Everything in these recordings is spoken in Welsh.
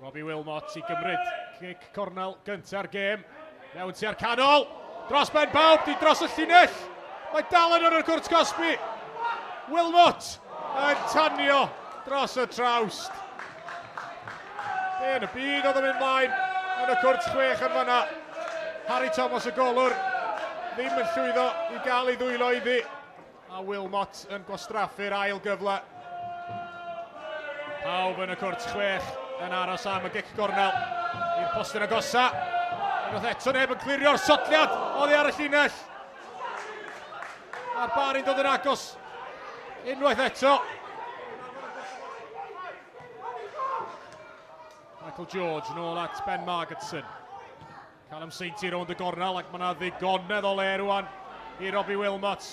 Robbie Wilmot i gymryd cic cornel gynta'r gêm. Mewn tua'r canol. Dros ben bawb, di dros y llinell. Mae dal yn yr cwrt Cosby. Wilmot yn tanio dros y trawst. Yn y byd oedd yn mynd mlaen yn y cwrt 6 yn fanna. Barri Thomas y golwr ddim yn llwyddo i gael ei ddwylo iddi. A Wilmot yn gwastraffu'r ail gyfle. Pawb yn y cwrt 6 yn aros am y gic gornel i'r postyn agosa. Roedd eto neb yn clirio'r sotliad oddi ar y llinell. A'r Barri'n dod yn agos unwaith eto. Michael George nôl at Ben Margetson. Callum Sainty rownd y gornel ac mae yna ddigonedd o le rwan i Robbie Wilmot.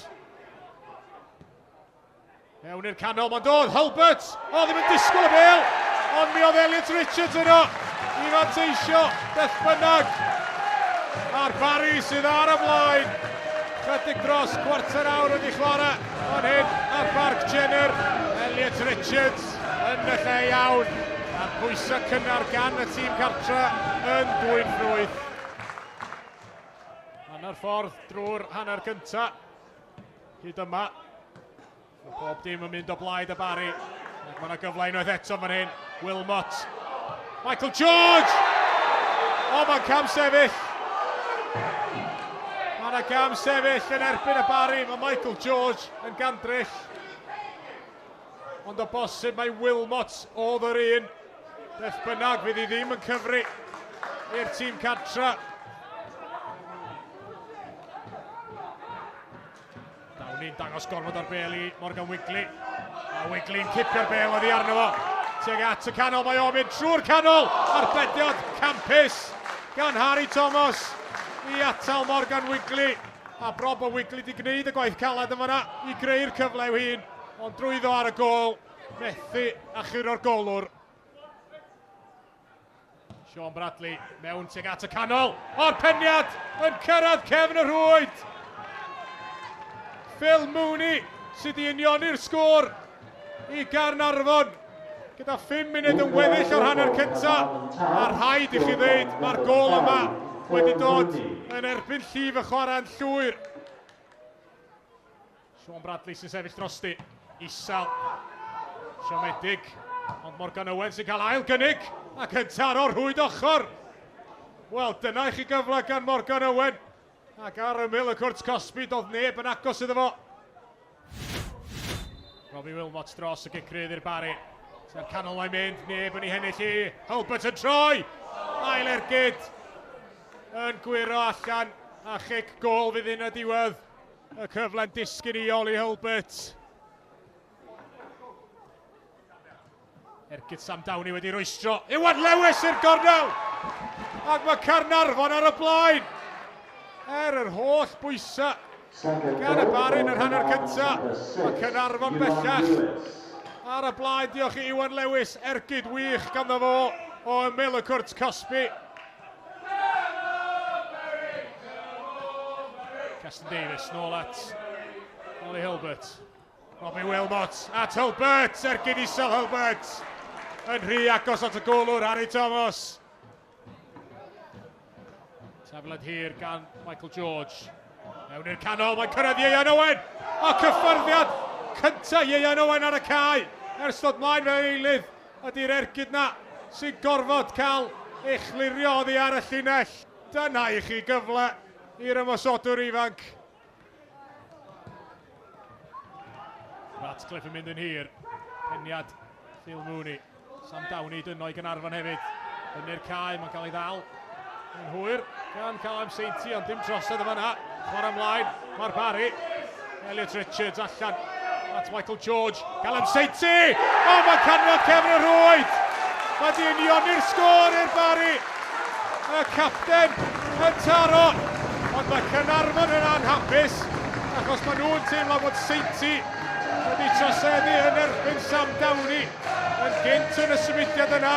Mewn i'r canol mae'n dod, Hulbert! O, ddim yn disgwyl y bel! Ond mi oedd Elliot Richards yno i fanteisio beth bynnag. A'r Barri sydd ar y blaen. Chydig dros cwarter awr wedi chwarae. Ond hyn ar Barc Jenner. Elliot Richards yn y lle iawn. A'r pwysau cynnar gan y tîm cartra yn dwy'n ffrwyth. Hanner ffordd drwy'r hanner cynta. Hyd yma. Mae pob dim yn mynd o blaid y Barri. Ac mae yna gyfle unwaith eto fan hyn. Wilmot. Michael George! O, mae'n cam sefyll. Mae yna cam sefyll yn erbyn y Barri. Mae Michael George yn gandryll. Ond o bosib mae Wilmot oedd yr un. Beth bynnag fydd hi ddim yn cyfri i'r tîm cartra. Downey'n dangos gorfod o'r bel i Morgan Wigley. A Wigley'n cipio'r bel oddi arno fo. Tuag at y canol, mae o'n mynd trwy'r canol. Arbediad campus gan Barri Thomas i atal Morgan Wigley. A brob o Wigley di gwneud y gwaith caled yma i greu'r cyfle i'w hun. Ond drwyddo ar y gol, methu achur o'r golwr. Sean Bradley mewn tuag at y canol. O'r peniad yn cyrraedd cefn y rhwyd. Phil Mooney sydd i unioni'r sgôr i Caernarfon. Gyda 5 munud yn weddill o'r hanner cynta. A rhaid i chi ddeud, mae'r gol yma wedi dod yn erbyn llif y chwarae'n llwyr. Sean Bradley sy'n sefyll drosti. Isal. Siomedig. Ond Morgan Owen sy'n cael ail gynnig. Ac yn taro rhwyd ochr. Wel, dyna i chi gyfle gan Morgan Owen. Ac ar ymyl y cwrt Cosby, doedd neb yn agos iddo fo. Robbie Wilmot dros y gicrydd i'r Barri. Sy'r canol mae'n mynd, neb yn ei hennill i. Hulbert yn troi. Ail ergyd. Yn gwiro allan. A chic gol fydd un y diwedd. Y cyfle'n disgyn i Oli Hulbert. Ergyd Sam Downey wedi rwystro. Iwan Lewis i'r gornel. Ac mae Caernarfon ar y blaen. Yr holl bwysau gan y Barri yn yr hanner cynta. Mae Caernarfon bellach ar y blaen. Diolch i Iwan Lewis. Ergyd wych ganddo fo o ymyl y cwrt Cosby. Caston Davies nôl at Oli Hulbert. Robbie Wilmot at Hulbert. Ergyd isel Hulbert. Yn rhy agos at y golwr, Barri Thomas. Taflad hir gan Michael George. Mewn i'r canol, mae'n cyrraedd Ieuan Owen. O cyffyrddiad cynta Ieuan Owen ar y cae. Ers dod mlaen fe eilydd ydy'r ergyd na sy'n gorfod cael eich lirio oddi ar y llinell. Dyna i chi gyfle i'r ymosodwr ifanc. Ratcliffe yn mynd yn hir. Peniad Phil Mooney. Sam Downey dyno i Caernarfon hefyd. Yn i'r cae, mae'n cael ei ddal. Yn hwyr gan Callum Sainty, ond dim trosedd yma na. Chwarae ymlaen, mae'r Barri. Elliot Richards allan at Michael George. Callum Sainty! O, mae'n canfod cefn y rhwyd! Mae di unioni'r sgôr i'r Barri. Y capten yn taro. Ond mae Caernarfon yn anhapus. Achos mae nhw'n teimlo bod Sainty wedi troseddu yn erbyn Sam Downey. Yn gynt yn y symudiad yna.